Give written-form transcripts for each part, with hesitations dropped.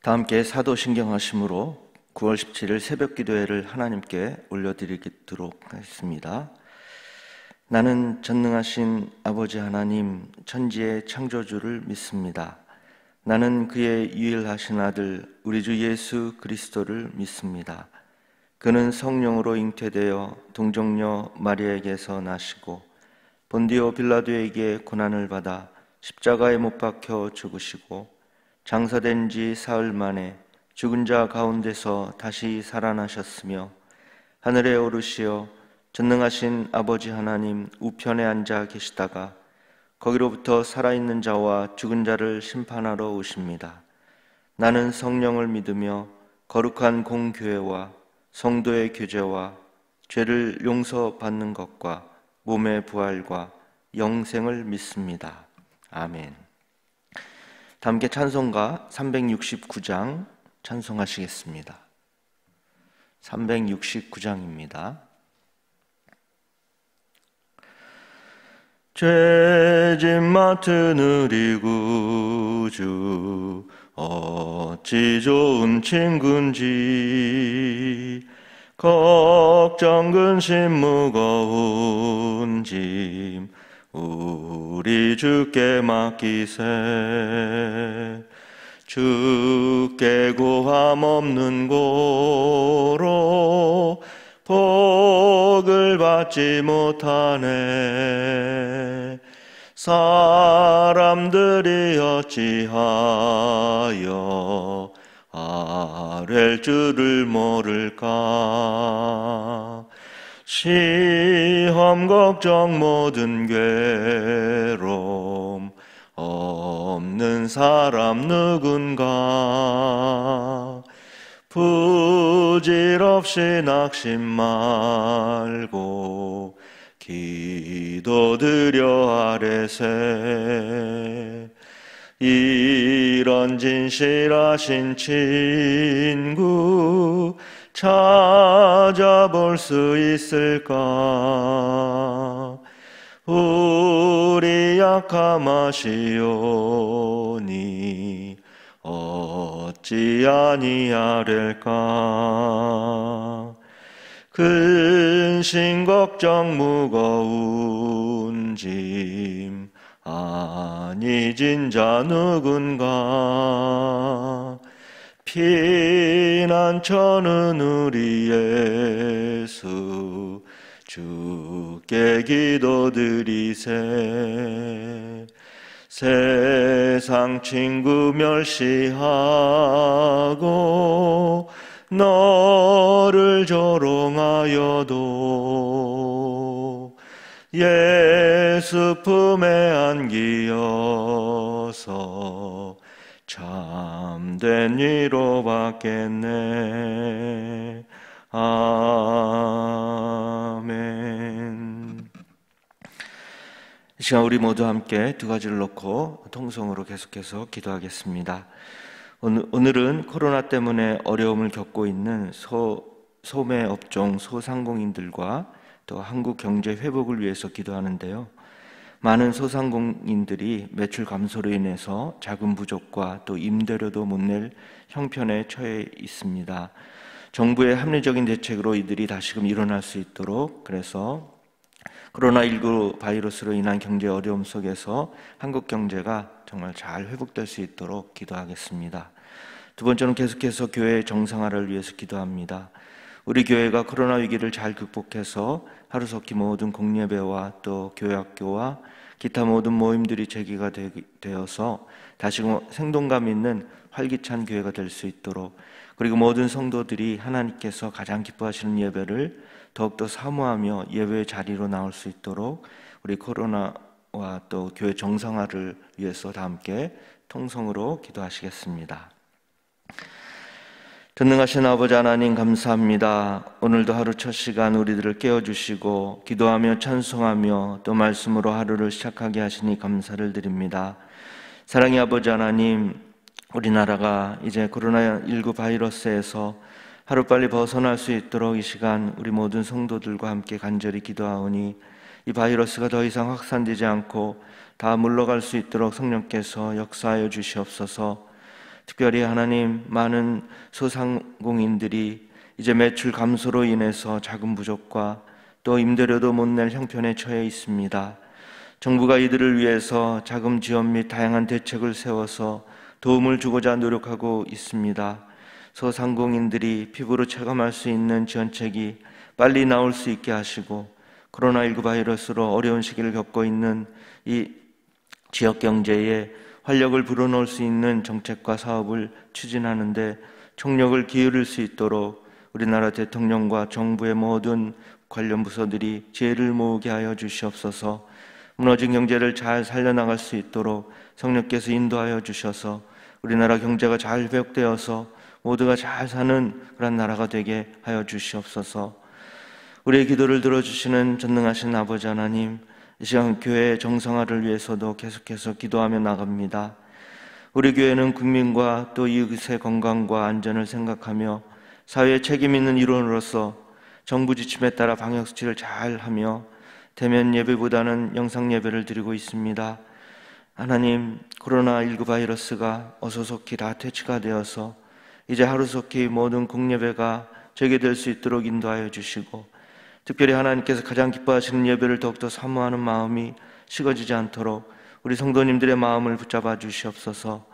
다 함께 사도신경하심으로 9월 17일 새벽기도회를 하나님께 올려드리도록 하겠습니다. 나는 전능하신 아버지 하나님 천지의 창조주를 믿습니다. 나는 그의 유일하신 아들 우리 주 예수 그리스도를 믿습니다. 그는 성령으로 잉태되어 동정녀 마리아에게서 나시고 본디오 빌라도에게 고난을 받아 십자가에 못 박혀 죽으시고 장사된 지 사흘 만에 죽은 자 가운데서 다시 살아나셨으며 하늘에 오르시어 전능하신 아버지 하나님 우편에 앉아 계시다가 거기로부터 살아있는 자와 죽은 자를 심판하러 오십니다. 나는 성령을 믿으며 거룩한 공교회와 성도의 교제와 죄를 용서받는 것과 몸의 부활과 영생을 믿습니다. 아멘. 함께 찬송가 369장 찬송하시겠습니다. 369장입니다. 죄짐 맡은 우리 구주 어찌 좋은 친군지 걱정 근심 무거운 짐 우리 주께 맡기세. 주께 고함 없는 고로 복을 받지 못하네. 사람들이 어찌하여 아랠 줄을 모를까. 시험 걱정 모든 괴로움 없는 사람 누군가. 부질없이 낙심 말고 기도드려 아뢰세. 이런 진실하신 친구 찾아볼 수 있을까. 우리 약함하시오니 어찌 아니하릴까. 근심 걱정 무거운 짐 아니 진자 누군가. 피난처는 우리 예수 주께 기도드리세. 세상 친구 멸시하고 너를 조롱하여도 예수 품에 안기어서 참된 위로 받겠네. 아멘. 이 시간 우리 모두 함께 두 가지를 놓고 통성으로 계속해서 기도하겠습니다. 오늘은 코로나 때문에 어려움을 겪고 있는 소매 업종 소상공인들과 또 한국 경제 회복을 위해서 기도하는데요. 많은 소상공인들이 매출 감소로 인해서 자금 부족과 또 임대료도 못 낼 형편에 처해 있습니다. 정부의 합리적인 대책으로 이들이 다시금 일어날 수 있도록, 그래서 코로나19 바이러스로 인한 경제 어려움 속에서 한국 경제가 정말 잘 회복될 수 있도록 기도하겠습니다. 두 번째는 계속해서 교회의 정상화를 위해서 기도합니다. 우리 교회가 코로나 위기를 잘 극복해서 하루속히 모든 공예배와 또 교회학교와 기타 모든 모임들이 재개가 되어서 다시금 생동감 있는 활기찬 교회가 될 수 있도록, 그리고 모든 성도들이 하나님께서 가장 기뻐하시는 예배를 더욱더 사모하며 예배의 자리로 나올 수 있도록 우리 코로나와 또 교회 정상화를 위해서 다 함께 통성으로 기도하시겠습니다. 전능하신 아버지 하나님 감사합니다. 오늘도 하루 첫 시간 우리들을 깨워주시고 기도하며 찬송하며 또 말씀으로 하루를 시작하게 하시니 감사를 드립니다. 사랑의 아버지 하나님, 우리나라가 이제 코로나19 바이러스에서 하루빨리 벗어날 수 있도록 이 시간 우리 모든 성도들과 함께 간절히 기도하오니 이 바이러스가 더 이상 확산되지 않고 다 물러갈 수 있도록 성령께서 역사하여 주시옵소서. 특별히 하나님, 많은 소상공인들이 이제 매출 감소로 인해서 자금 부족과 또 임대료도 못 낼 형편에 처해 있습니다. 정부가 이들을 위해서 자금 지원 및 다양한 대책을 세워서 도움을 주고자 노력하고 있습니다. 소상공인들이 피부로 체감할 수 있는 지원책이 빨리 나올 수 있게 하시고, 코로나19 바이러스로 어려운 시기를 겪고 있는 이 지역 경제에 활력을 불어넣을 수 있는 정책과 사업을 추진하는 데 총력을 기울일 수 있도록 우리나라 대통령과 정부의 모든 관련 부서들이 지혜를 모으게 하여 주시옵소서. 무너진 경제를 잘 살려나갈 수 있도록 성령께서 인도하여 주셔서 우리나라 경제가 잘 회복되어서 모두가 잘 사는 그런 나라가 되게 하여 주시옵소서. 우리의 기도를 들어주시는 전능하신 아버지 하나님, 이 시간 교회의 정상화를 위해서도 계속해서 기도하며 나갑니다. 우리 교회는 국민과 또 이웃의 건강과 안전을 생각하며 사회에 책임 있는 일원으로서 정부 지침에 따라 방역수칙을 잘 하며 대면 예배보다는 영상 예배를 드리고 있습니다. 하나님, 코로나19 바이러스가 어서속히 다 퇴치가 되어서 이제 하루속히 모든 공예배가 재개될 수 있도록 인도하여 주시고, 특별히 하나님께서 가장 기뻐하시는 예배를 더욱더 사모하는 마음이 식어지지 않도록 우리 성도님들의 마음을 붙잡아 주시옵소서.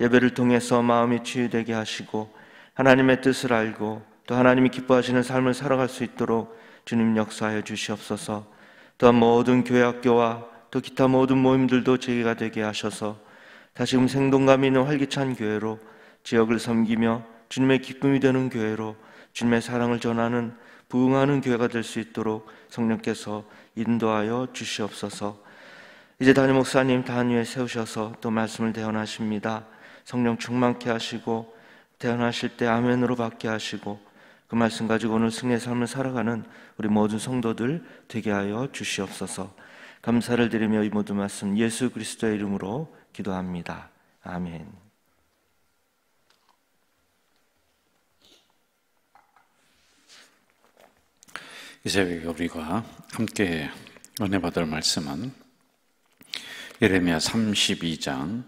예배를 통해서 마음이 치유되게 하시고 하나님의 뜻을 알고 또 하나님이 기뻐하시는 삶을 살아갈 수 있도록 주님 역사하여 주시옵소서. 또한 모든 교회 학교와 또 기타 모든 모임들도 재개가 되게 하셔서 다시금 생동감 있는 활기찬 교회로 지역을 섬기며 주님의 기쁨이 되는 교회로 주님의 사랑을 전하는 부흥하는 교회가 될 수 있도록 성령께서 인도하여 주시옵소서. 이제 담임 목사님 단 위에 세우셔서 또 말씀을 대언하십니다. 성령 충만케 하시고 대언하실 때 아멘으로 받게 하시고 그 말씀 가지고 오늘 승리의 삶을 살아가는 우리 모든 성도들 되게 하여 주시옵소서. 감사를 드리며 이 모든 말씀 예수 그리스도의 이름으로 기도합니다. 아멘. 이 새벽에 우리가 함께 은혜 받을 말씀은 예레미야 32장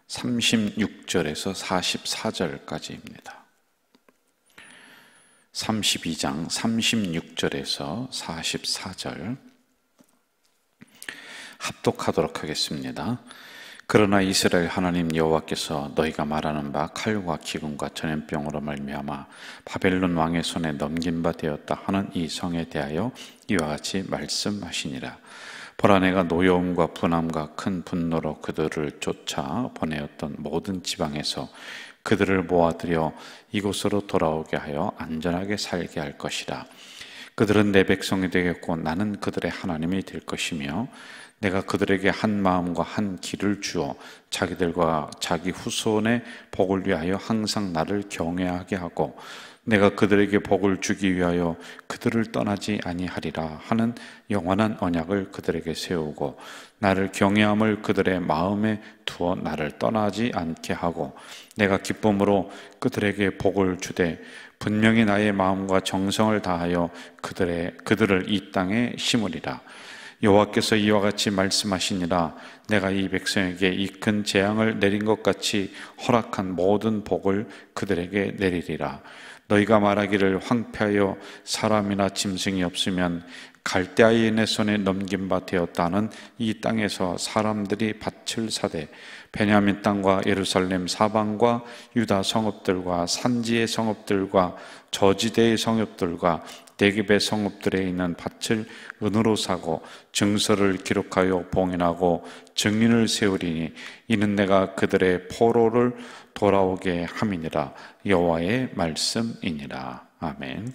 36절에서 44절까지입니다. 32장 36절에서 44절 합독하도록 하겠습니다. 그러나 이스라엘 하나님 여호와께서 너희가 말하는 바 칼과 기근과 전염병으로 말미암아 바벨론 왕의 손에 넘긴 바 되었다 하는 이 성에 대하여 이와 같이 말씀하시니라. 보라, 내가 노여움과 분함과 큰 분노로 그들을 쫓아 보내었던 모든 지방에서 그들을 모아들여 이곳으로 돌아오게 하여 안전하게 살게 할 것이라. 그들은 내 백성이 되겠고 나는 그들의 하나님이 될 것이며 내가 그들에게 한 마음과 한 길을 주어 자기들과 자기 후손의 복을 위하여 항상 나를 경외하게 하고 내가 그들에게 복을 주기 위하여 그들을 떠나지 아니하리라 하는 영원한 언약을 그들에게 세우고 나를 경외함을 그들의 마음에 두어 나를 떠나지 않게 하고 내가 기쁨으로 그들에게 복을 주되 분명히 나의 마음과 정성을 다하여 그들을 이 땅에 심으리라. 여호와께서 이와 같이 말씀하시니라. 내가 이 백성에게 이 큰 재앙을 내린 것 같이 허락한 모든 복을 그들에게 내리리라. 너희가 말하기를 황폐하여 사람이나 짐승이 없으면 갈대아인의 손에 넘긴 바 되었다는 이 땅에서 사람들이 밭을 사되 베냐민 땅과 예루살렘 사방과 유다 성읍들과 산지의 성읍들과 저지대의 성읍들과 대깁의 성읍들에 있는 밭을 은으로 사고 증서를 기록하여 봉인하고 증인을 세우리니 이는 내가 그들의 포로를 돌아오게 함이니라. 여호와의 말씀이니라. 아멘.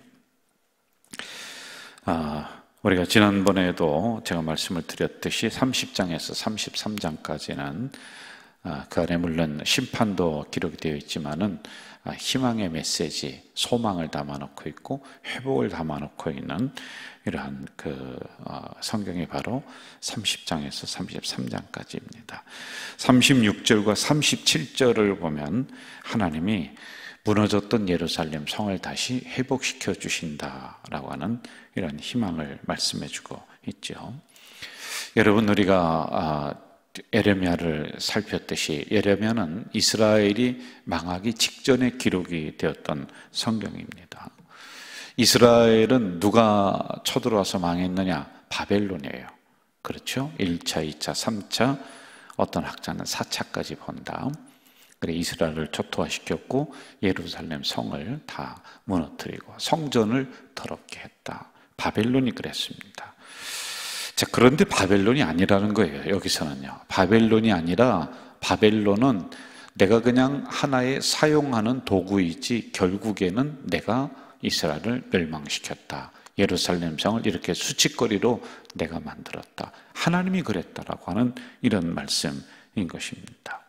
우리가 지난번에도 제가 말씀을 드렸듯이 30장에서 33장까지는 그 안에 물론 심판도 기록이 되어 있지만은 희망의 메시지, 소망을 담아놓고 있고 회복을 담아놓고 있는 이러한 성경이 바로 30장에서 33장까지입니다. 36절과 37절을 보면 하나님이 무너졌던 예루살렘 성을 다시 회복시켜 주신다라고 하는 이런 희망을 말씀해 주고 있죠. 여러분, 우리가 예레미야를 살폈듯이 예레미야는 이스라엘이 망하기 직전에 기록이 되었던 성경입니다. 이스라엘은 누가 쳐들어와서 망했느냐? 바벨론이에요. 그렇죠? 1차, 2차, 3차, 어떤 학자는 4차까지 본다. 그래 이스라엘을 초토화시켰고 예루살렘 성을 다 무너뜨리고 성전을 더럽게 했다. 바벨론이 그랬습니다. 자, 그런데 바벨론이 아니라는 거예요. 여기서는요. 바벨론이 아니라 바벨론은 내가 그냥 하나의 사용하는 도구이지 결국에는 내가 이스라엘을 멸망시켰다. 예루살렘 성을 이렇게 수치거리로 내가 만들었다. 하나님이 그랬다라고 하는 이런 말씀인 것입니다.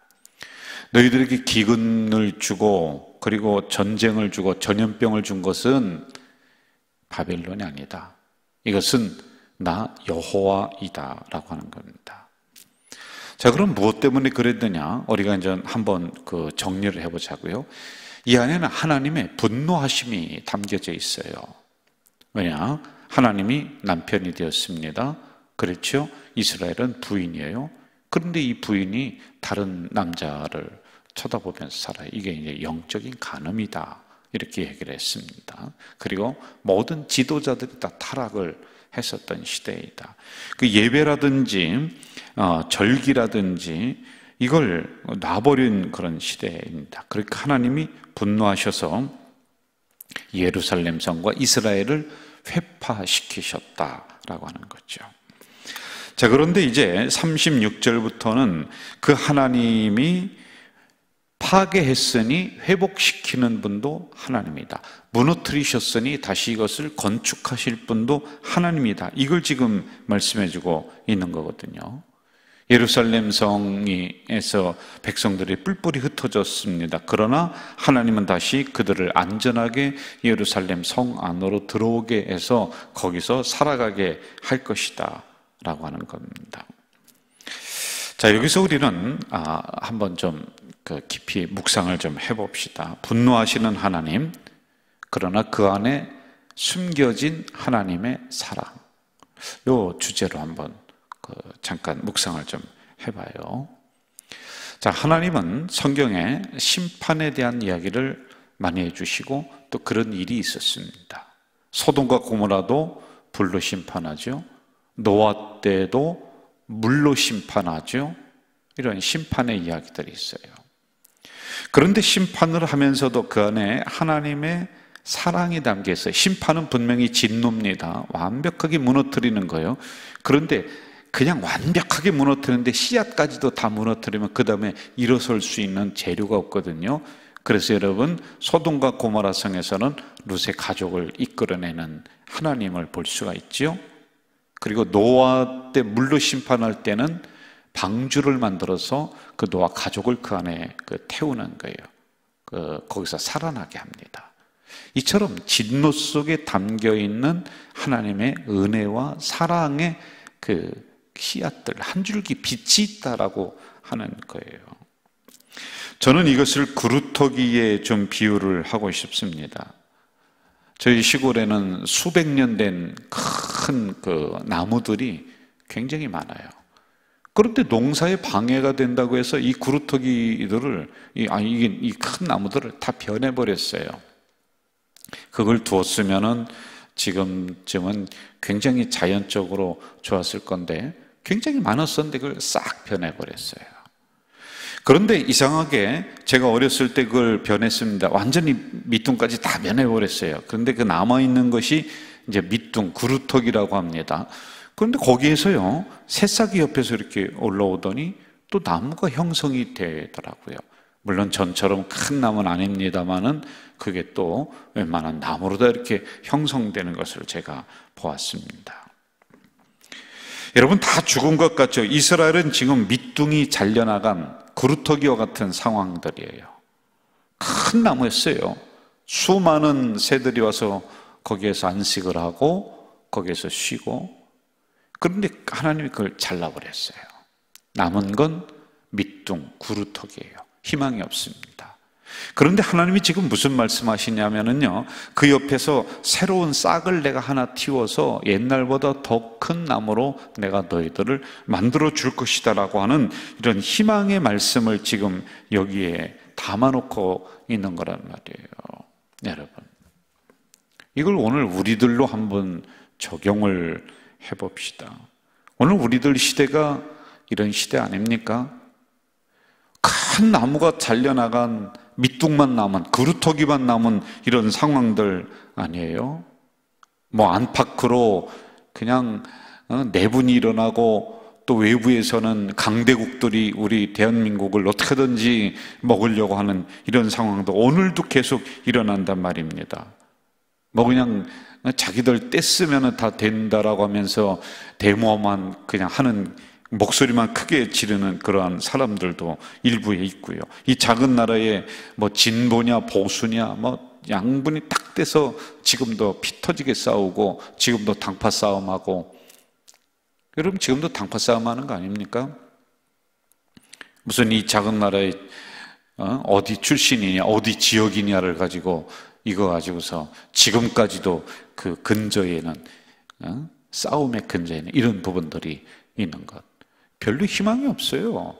너희들에게 기근을 주고 그리고 전쟁을 주고 전염병을 준 것은 바벨론이 아니다. 이것은 나 여호와이다 라고 하는 겁니다. 자, 그럼 무엇 때문에 그랬느냐? 우리가 이제 한번 그 정리를 해보자고요. 이 안에는 하나님의 분노하심이 담겨져 있어요. 왜냐? 하나님이 남편이 되었습니다. 그렇죠? 이스라엘은 부인이에요. 그런데 이 부인이 다른 남자를 쳐다보면서 살아요. 이게 이제 영적인 간음이다. 이렇게 얘기를 했습니다. 그리고 모든 지도자들이 다 타락을 했었던 시대이다. 그 예배라든지 절기라든지 이걸 놔버린 그런 시대입니다. 그러니까 하나님이 분노하셔서 예루살렘 성과 이스라엘을 회파시키셨다라고 하는 거죠. 자, 그런데 이제 36절부터는 그 하나님이 파괴했으니 회복시키는 분도 하나님이다. 무너뜨리셨으니 다시 이것을 건축하실 분도 하나님이다. 이걸 지금 말씀해주고 있는 거거든요. 예루살렘 성에서 백성들이 뿔뿔이 흩어졌습니다. 그러나 하나님은 다시 그들을 안전하게 예루살렘 성 안으로 들어오게 해서 거기서 살아가게 할 것이다 라고 하는 겁니다. 자, 여기서 우리는 한번 좀 깊이 묵상을 좀 해봅시다. 분노하시는 하나님, 그러나 그 안에 숨겨진 하나님의 사랑, 요 주제로 한번 잠깐 묵상을 좀 해봐요. 자, 하나님은 성경에 심판에 대한 이야기를 많이 해주시고 또 그런 일이 있었습니다. 소돔과 고모라도 불로 심판하죠. 노아 때도 물로 심판하죠. 이런 심판의 이야기들이 있어요. 그런데 심판을 하면서도 그 안에 하나님의 사랑이 담겨 있어요. 심판은 분명히 진노입니다. 완벽하게 무너뜨리는 거예요. 그런데 그냥 완벽하게 무너뜨리는데 씨앗까지도 다 무너뜨리면 그 다음에 일어설 수 있는 재료가 없거든요. 그래서 여러분, 소돔과 고모라 성에서는 룻의 가족을 이끌어내는 하나님을 볼 수가 있죠. 그리고 노아 때 물로 심판할 때는 방주를 만들어서 그 노아 가족을 그 안에 태우는 거예요. 거기서 살아나게 합니다. 이처럼 진노 속에 담겨있는 하나님의 은혜와 사랑의 그 씨앗들, 한 줄기 빛이 있다라고 하는 거예요. 저는 이것을 그루터기에 좀 비유를 하고 싶습니다. 저희 시골에는 수백 년 된 큰 나무들이 굉장히 많아요. 그런데 농사에 방해가 된다고 해서 이 그루터기들을, 이 큰 나무들을 다 변해버렸어요. 그걸 두었으면은 지금쯤은 굉장히 자연적으로 좋았을 건데 굉장히 많았었는데 그걸 싹 변해버렸어요. 그런데 이상하게 제가 어렸을 때 그걸 변했습니다. 완전히 밑둥까지 다 변해버렸어요. 그런데 그 남아있는 것이 이제 밑둥, 그루터기라고 합니다. 그런데 거기에서요, 새싹이 옆에서 이렇게 올라오더니 또 나무가 형성이 되더라고요. 물론 전처럼 큰 나무는 아닙니다만은 그게 또 웬만한 나무로 다 이렇게 형성되는 것을 제가 보았습니다. 여러분, 다 죽은 것 같죠? 이스라엘은 지금 밑둥이 잘려나간 그루터기와 같은 상황들이에요. 큰 나무였어요. 수많은 새들이 와서 거기에서 안식을 하고 거기에서 쉬고, 그런데 하나님이 그걸 잘라버렸어요. 남은 건 밑둥, 그루터기예요. 희망이 없습니다. 그런데 하나님이 지금 무슨 말씀하시냐면요, 그 옆에서 새로운 싹을 내가 하나 틔워서 옛날보다 더 큰 나무로 내가 너희들을 만들어 줄 것이다 라고 하는 이런 희망의 말씀을 지금 여기에 담아놓고 있는 거란 말이에요. 여러분, 이걸 오늘 우리들로 한번 적용을 해봅시다. 오늘 우리들 시대가 이런 시대 아닙니까? 큰 나무가 잘려나간 밑둥만 남은, 그루터기만 남은 이런 상황들 아니에요? 뭐 안팎으로 그냥 내분이 일어나고, 또 외부에서는 강대국들이 우리 대한민국을 어떻게든지 먹으려고 하는 이런 상황도 오늘도 계속 일어난단 말입니다. 뭐 그냥 자기들 떼쓰면 다 된다라고 하면서 데모만 그냥 하는, 목소리만 크게 지르는 그러한 사람들도 일부에 있고요. 이 작은 나라에 뭐 진보냐 보수냐 뭐 양분이 딱 돼서 지금도 피 터지게 싸우고, 지금도 당파 싸움하고. 여러분, 지금도 당파 싸움하는 거 아닙니까? 무슨 이 작은 나라에 어디 출신이냐 어디 지역이냐를 가지고 이거 가지고서 지금까지도 그 근저에는 싸움의 근저에는 이런 부분들이 있는 것, 별로 희망이 없어요.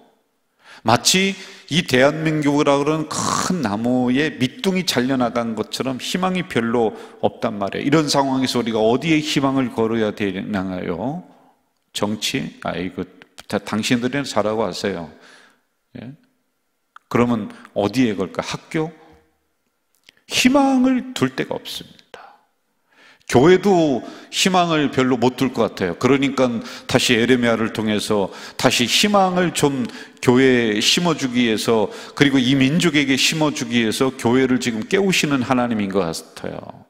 마치 이 대한민국이라고 그러는 큰 나무에 밑둥이 잘려나간 것처럼 희망이 별로 없단 말이에요. 이런 상황에서 우리가 어디에 희망을 걸어야 되나요? 정치? 이거 당신들은 잘하고 하세요. 예? 그러면 어디에 걸까? 학교? 희망을 둘 데가 없습니다. 교회도 희망을 별로 못 둘 것 같아요. 그러니까 다시 에레미야를 통해서 다시 희망을 좀 교회에 심어주기 위해서, 그리고 이 민족에게 심어주기 위해서 교회를 지금 깨우시는 하나님인 것 같아요.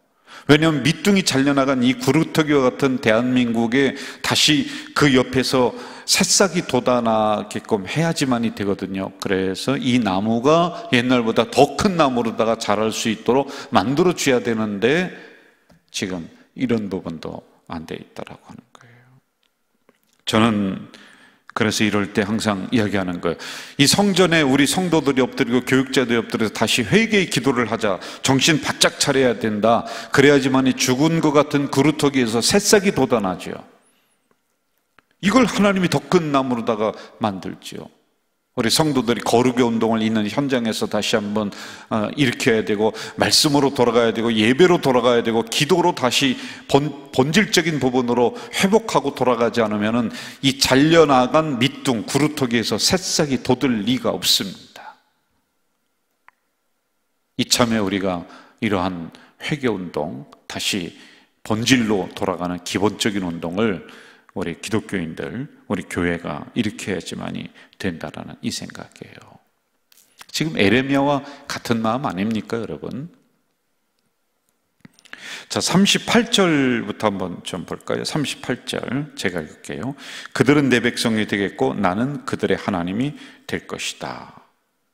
왜냐하면 밑둥이 잘려나간 이 구루터기와 같은 대한민국에 다시 그 옆에서 새싹이 돋아나게끔 해야지만이 되거든요. 그래서 이 나무가 옛날보다 더 큰 나무로다가 자랄 수 있도록 만들어 줘야 되는데, 지금 이런 부분도 안 돼 있다라고 하는 거예요. 저는 그래서 이럴 때 항상 이야기하는 거예요. 이 성전에 우리 성도들이 엎드리고 교육자들이 엎드려서 다시 회개의 기도를 하자. 정신 바짝 차려야 된다. 그래야지만이 죽은 것 같은 그루터기에서 새싹이 돋아나죠. 이걸 하나님이 더 큰 나무로다가 만들지요. 우리 성도들이 거룩의 운동을 있는 현장에서 다시 한번 일으켜야 되고, 말씀으로 돌아가야 되고, 예배로 돌아가야 되고, 기도로 다시 본질적인 부분으로 회복하고 돌아가지 않으면 이 잘려나간 밑둥 구루터기에서 새싹이 돋을 리가 없습니다. 이참에 우리가 이러한 회개 운동, 다시 본질로 돌아가는 기본적인 운동을 우리 기독교인들, 우리 교회가 일으켜야지만이 된다라는 이 생각이에요. 지금 에레미야와 같은 마음 아닙니까, 여러분? 자, 38절부터 한번 좀 볼까요? 38절 제가 읽을게요. 그들은 내 백성이 되겠고 나는 그들의 하나님이 될 것이다.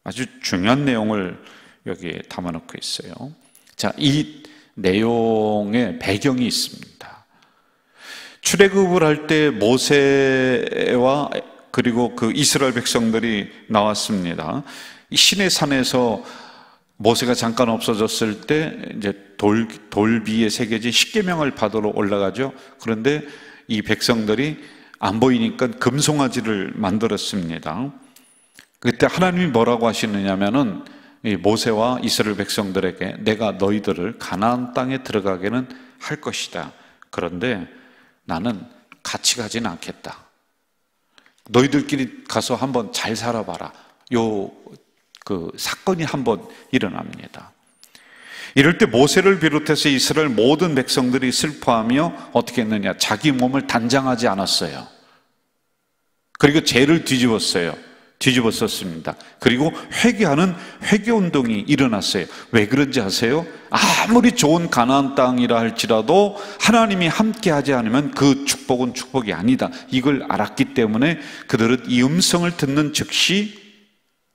아주 중요한 내용을 여기에 담아놓고 있어요. 자, 이 내용의 배경이 있습니다. 출애굽을 할 때 모세와 그리고 그 이스라엘 백성들이 나왔습니다. 시내 산에서 모세가 잠깐 없어졌을 때 이제 돌비에 새겨진 십계명을 받으러 올라가죠. 그런데 이 백성들이 안 보이니까 금송아지를 만들었습니다. 그때 하나님이 뭐라고 하시느냐면은 이 모세와 이스라엘 백성들에게 내가 너희들을 가나안 땅에 들어가게는 할 것이다. 그런데 나는 같이 가지는 않겠다. 너희들끼리 가서 한번 잘 살아봐라. 그 사건이 한번 일어납니다. 이럴 때 모세를 비롯해서 이스라엘 모든 백성들이 슬퍼하며 어떻게 했느냐? 자기 몸을 단장하지 않았어요. 그리고 죄를 뒤집었었습니다. 그리고 회개하는 회개운동이 일어났어요. 왜 그런지 아세요? 아무리 좋은 가나안 땅이라 할지라도 하나님이 함께하지 않으면 그 축복은 축복이 아니다. 이걸 알았기 때문에 그들은 이 음성을 듣는 즉시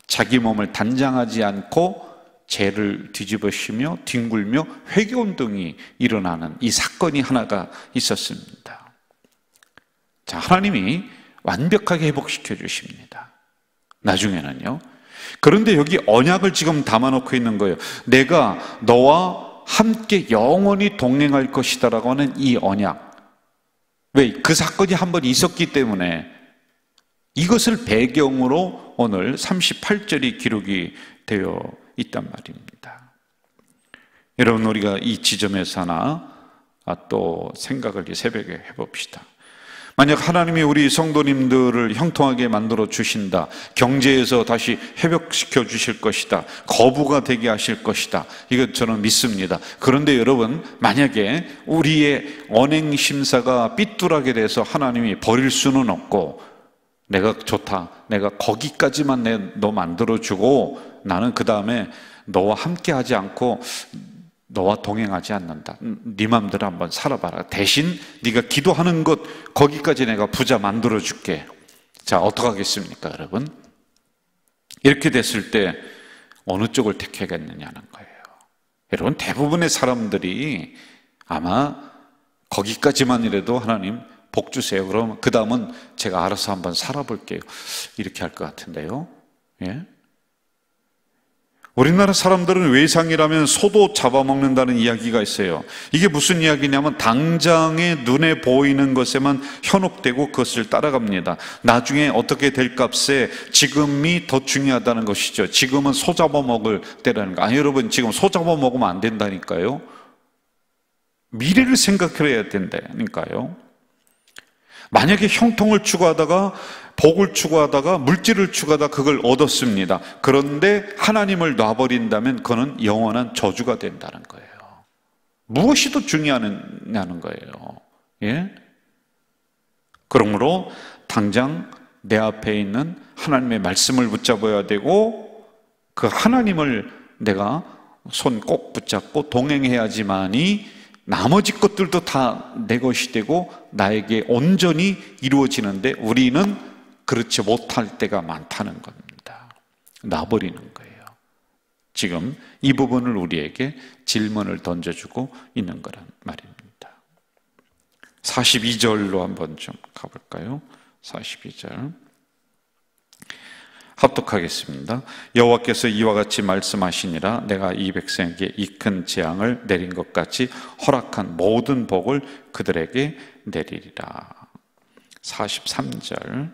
자기 몸을 단장하지 않고 죄를 뒤집으시며 뒹굴며 회개운동이 일어나는 이 사건이 하나가 있었습니다. 자, 하나님이 완벽하게 회복시켜 주십니다. 나중에는요, 그런데 여기 언약을 지금 담아놓고 있는 거예요. 내가 너와 함께 영원히 동행할 것이다라고 하는 이 언약. 왜? 그 사건이 한번 있었기 때문에 이것을 배경으로 오늘 38절이 기록이 되어 있단 말입니다. 여러분, 우리가 이 지점에서 하나 또 생각을 이 새벽에 해봅시다. 만약 하나님이 우리 성도님들을 형통하게 만들어 주신다, 경제에서 다시 회복시켜 주실 것이다, 거부가 되게 하실 것이다, 이것 저는 믿습니다. 그런데 여러분, 만약에 우리의 언행심사가 삐뚤하게 돼서 하나님이 버릴 수는 없고, 내가 좋다, 내가 거기까지만 너 만들어주고 나는 그 다음에 너와 함께 하지 않고 너와 동행하지 않는다. 네 맘대로 한번 살아봐라. 대신 네가 기도하는 것 거기까지 내가 부자 만들어줄게. 자, 어떡하겠습니까, 여러분? 이렇게 됐을 때 어느 쪽을 택하겠느냐는 거예요. 여러분, 대부분의 사람들이 아마 거기까지만이라도 하나님 복 주세요. 그럼 그 다음은 제가 알아서 한번 살아볼게요. 이렇게 할 것 같은데요. 예? 우리나라 사람들은 외상이라면 소도 잡아먹는다는 이야기가 있어요. 이게 무슨 이야기냐면 당장에 눈에 보이는 것에만 현혹되고 그것을 따라갑니다. 나중에 어떻게 될 값에 지금이 더 중요하다는 것이죠. 지금은 소 잡아먹을 때라는 거. 아니, 여러분, 지금 소 잡아먹으면 안 된다니까요. 미래를 생각해야 된다니까요. 만약에 형통을 추구하다가, 복을 추구하다가, 물질을 추구하다가 그걸 얻었습니다. 그런데 하나님을 놔버린다면 그거는 영원한 저주가 된다는 거예요. 무엇이 더 중요하냐는 거예요. 예? 그러므로 당장 내 앞에 있는 하나님의 말씀을 붙잡아야 되고, 그 하나님을 내가 손 꼭 붙잡고 동행해야지만이 나머지 것들도 다 내 것이 되고 나에게 온전히 이루어지는데, 우리는 그렇지 못할 때가 많다는 겁니다. 놔버리는 거예요. 지금 이 부분을 우리에게 질문을 던져주고 있는 거란 말입니다. 42절로 한번 좀 가볼까요? 42절 합독하겠습니다. 여호와께서 이와 같이 말씀하시니라. 내가 이 백성에게 이 큰 재앙을 내린 것 같이 허락한 모든 복을 그들에게 내리리라. 43절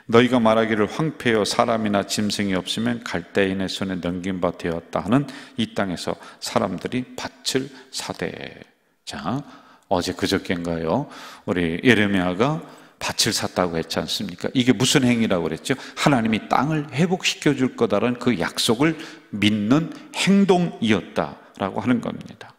너희가 말하기를 황폐여 사람이나 짐승이 없으면 갈대인의 손에 넘긴 바 되었다 하는 이 땅에서 사람들이 밭을 사되. 자, 어제 그저께인가요? 우리 예레미야가 밭을 샀다고 했지 않습니까? 이게 무슨 행위라고 그랬죠? 하나님이 땅을 회복시켜 줄 거다라는 그 약속을 믿는 행동이었다라고 하는 겁니다.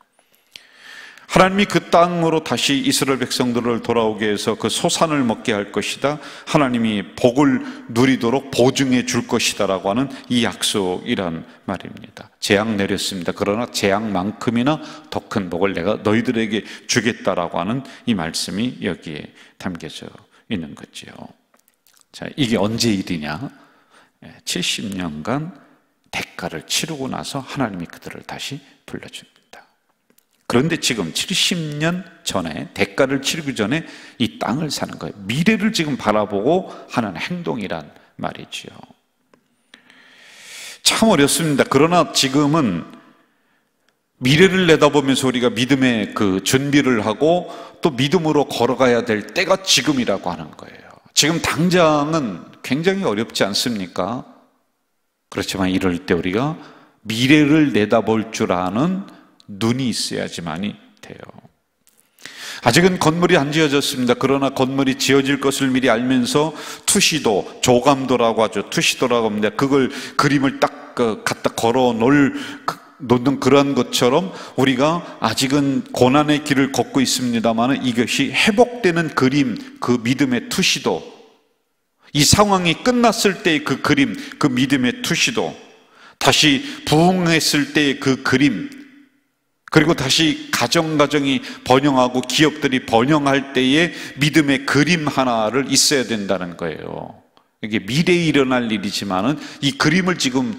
하나님이 그 땅으로 다시 이스라엘 백성들을 돌아오게 해서 그 소산을 먹게 할 것이다, 하나님이 복을 누리도록 보증해 줄 것이다 라고 하는 이 약속이란 말입니다. 재앙 내렸습니다. 그러나 재앙만큼이나 더 큰 복을 내가 너희들에게 주겠다라고 하는 이 말씀이 여기에 담겨져 있는 거죠. 자, 이게 언제 일이냐? 70년간 대가를 치르고 나서 하나님이 그들을 다시 불러줍니다. 그런데 지금 70년 전에, 대가를 치르기 전에 이 땅을 사는 거예요. 미래를 지금 바라보고 하는 행동이란 말이죠. 참 어렵습니다. 그러나 지금은 미래를 내다보면서 우리가 믿음의 그 준비를 하고 또 믿음으로 걸어가야 될 때가 지금이라고 하는 거예요. 지금 당장은 굉장히 어렵지 않습니까? 그렇지만 이럴 때 우리가 미래를 내다볼 줄 아는 눈이 있어야지만이 돼요. 아직은 건물이 안 지어졌습니다. 그러나 건물이 지어질 것을 미리 알면서 투시도, 조감도라고 하죠. 투시도라고 합니다. 그걸 그림을 딱 갖다 걸어 놓는 그런 것처럼 우리가 아직은 고난의 길을 걷고 있습니다만 이것이 회복되는 그림, 그 믿음의 투시도, 이 상황이 끝났을 때의 그 그림, 그 믿음의 투시도, 다시 부흥했을 때의 그 그림, 그리고 다시 가정이 번영하고 기업들이 번영할 때의 믿음의 그림 하나를 있어야 된다는 거예요. 이게 미래에 일어날 일이지만은 이 그림을 지금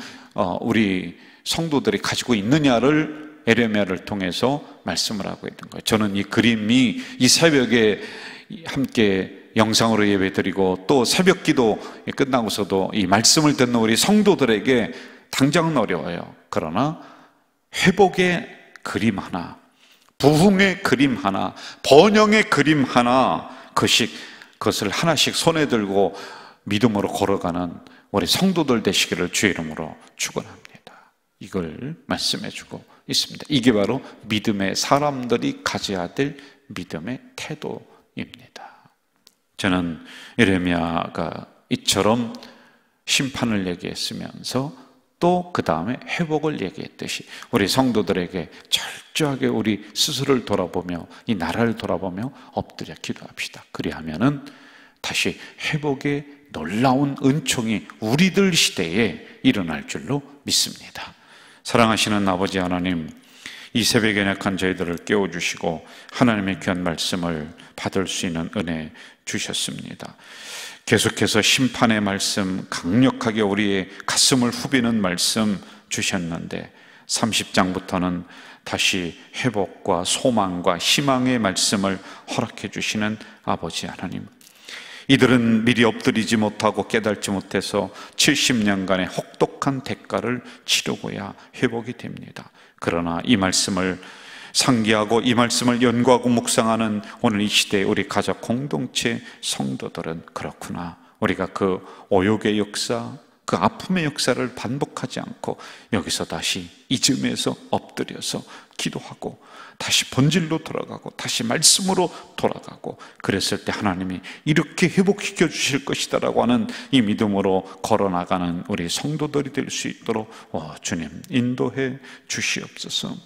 우리 성도들이 가지고 있느냐를 예레미야를 통해서 말씀을 하고 있는 거예요. 저는 이 그림이 이 새벽에 함께 영상으로 예배드리고 또 새벽 기도 끝나고서도 이 말씀을 듣는 우리 성도들에게 당장은 어려워요. 그러나 회복의 그림 하나, 부흥의 그림 하나, 번영의 그림 하나, 그것을 하나씩 손에 들고 믿음으로 걸어가는 우리 성도들 되시기를 주의 이름으로 축원합니다. 이걸 말씀해주고 있습니다. 이게 바로 믿음의 사람들이 가져야 될 믿음의 태도입니다. 저는 예레미야가 이처럼 심판을 얘기했으면서 또 그 다음에 회복을 얘기했듯이 우리 성도들에게 철저하게 우리 스스로를 돌아보며 이 나라를 돌아보며 엎드려 기도합시다. 그리하면은 다시 회복의 놀라운 은총이 우리들 시대에 일어날 줄로 믿습니다. 사랑하시는 아버지 하나님, 이 새벽에 약한 저희들을 깨워주시고 하나님의 귀한 말씀을 받을 수 있는 은혜 주셨습니다. 계속해서 심판의 말씀, 강력하게 우리의 가슴을 후비는 말씀 주셨는데 30장부터는 다시 회복과 소망과 희망의 말씀을 허락해 주시는 아버지 하나님, 이들은 미리 엎드리지 못하고 깨닫지 못해서 70년간의 혹독한 대가를 치르고야 회복이 됩니다. 그러나 이 말씀을 상기하고 이 말씀을 연구하고 묵상하는 오늘 이 시대의 우리 가족 공동체 성도들은 그렇구나, 우리가 그 오욕의 역사, 그 아픔의 역사를 반복하지 않고 여기서 다시 이쯤에서 엎드려서 기도하고 다시 본질로 돌아가고 다시 말씀으로 돌아가고 그랬을 때 하나님이 이렇게 회복시켜 주실 것이다라고 하는 이 믿음으로 걸어나가는 우리 성도들이 될 수 있도록 주님 인도해 주시옵소서.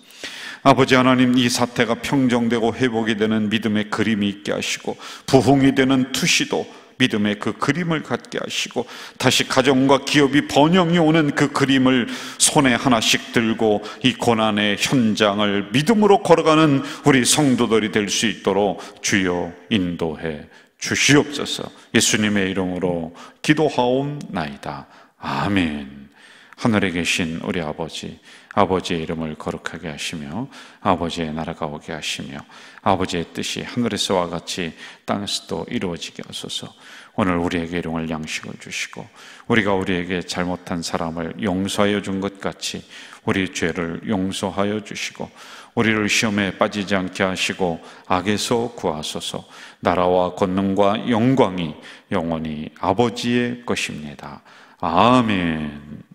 아버지 하나님, 이 사태가 평정되고 회복이 되는 믿음의 그림이 있게 하시고 부흥이 되는 투시도 믿음의 그 그림을 갖게 하시고 다시 가정과 기업이 번영이 오는 그 그림을 손에 하나씩 들고 이 고난의 현장을 믿음으로 걸어가는 우리 성도들이 될 수 있도록 주여 인도해 주시옵소서. 예수님의 이름으로 기도하옵나이다. 아멘. 하늘에 계신 우리 아버지, 아버지의 이름을 거룩하게 하시며 아버지의 나라가 오게 하시며 아버지의 뜻이 하늘에서와 같이 땅에서도 이루어지게 하소서. 오늘 우리에게 일용할 양식을 주시고 우리가 우리에게 잘못한 사람을 용서하여 준 것 같이 우리 죄를 용서하여 주시고 우리를 시험에 빠지지 않게 하시고 악에서 구하소서. 나라와 권능과 영광이 영원히 아버지의 것입니다. 아멘.